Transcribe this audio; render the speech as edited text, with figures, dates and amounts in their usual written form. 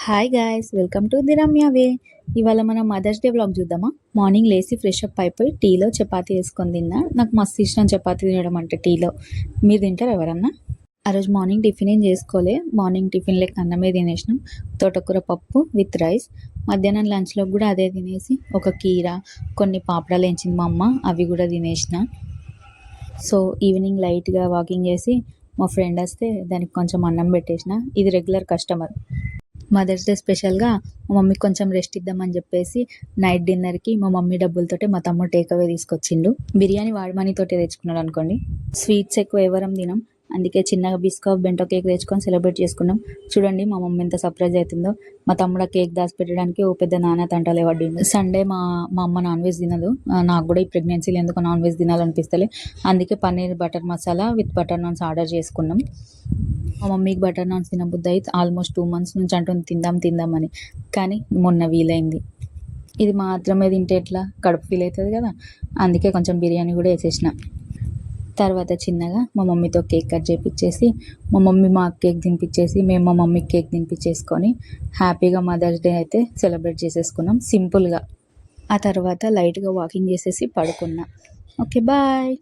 Hi guys, welcome to the Ramya way. ఇవాళ మనం mother's day vlog చూద్దామా. మార్నింగ్ లేసి ఫ్రెష్ అప్ అయిపోయి టీలో చపాతీ వేసుకొని తిన్నా. నాకు మస్తు ఇష్టం చపాతీ తినడం అంటే టీలో. మీరు తింటారు ఎవరన్నా? ఆ రోజు మార్నింగ్ టిఫిన్ ఏం చేసుకోలే. మార్నింగ్ టిఫిన్ లెక్క అన్నమే తినేసినాం. తోటకూర పప్పు విత్ రైస్. మధ్యాహ్నం లంచ్లో కూడా అదే తినేసి ఒక కీర, కొన్ని పాపడాలు వేయించింది మా అమ్మ, అవి కూడా తినేసిన. సో ఈవినింగ్ లైట్గా వాకింగ్ చేసి మా ఫ్రెండ్ వస్తే దానికి కొంచెం అన్నం పెట్టేసిన. ఇది రెగ్యులర్ కస్టమర్. మదర్స్ డే స్పెషల్గా మా మమ్మీకి కొంచెం రెస్ట్ ఇద్దామని చెప్పేసి నైట్ డిన్నర్కి మా మమ్మీ డబ్బులతోటే మా తమ్ముడు టేక్ అవే తీసుకొచ్చిండు. బిర్యానీ వాడి మనీతోటే తెచ్చుకున్నాడు అనుకోండి. స్వీట్స్ ఎక్కువ ఎవరం తినం, అందుకే చిన్నగా బిస్కట్ బెంటో కేక్ తెచ్చుకొని సెలబ్రేట్ చేసుకున్నాం. చూడండి మా మమ్మీ ఎంత సర్ప్రైజ్ అవుతుందో. మా తమ్ముడు కేక్ దాచిపెట్టడానికి ఓ పెద్ద నాన్న తంటాలే పడ్డిండు. సండే మా మా అమ్మ నాన్ వెజ్ తినదు. నాకు కూడా ఈ ప్రెగ్నెన్సీలో ఎందుకు నాన్ వెజ్ తినాలనిపిస్తలే. అందుకే paneer butter masala with butter naans order చేసుకున్నాం. మా మమ్మీకి బటర్ నాన్స్ తినబుద్ధి అయితే ఆల్మోస్ట్ 2 months నుంచి అంటుంది తిందామని, కానీ మొన్న వీలైంది. ఇది మాత్రమే తింటే ఎట్లా, కడుపు ఫీల్ అవుతుంది కదా. అందుకే కొంచెం బిర్యానీ కూడా వేసేసిన. తర్వాత చిన్నగా మా మమ్మీతో కేక్ కట్ చేయించేసి మా మమ్మీ మాకు కేక్ తినిపించేసి మేము మా మమ్మీకి కేక్ తినిపించేసుకొని హ్యాపీగా మదర్స్ డే అయితే సెలబ్రేట్ చేసేసుకున్నాం సింపుల్గా. ఆ తర్వాత లైట్గా వాకింగ్ చేసేసి పడుకున్నా. Okay bye.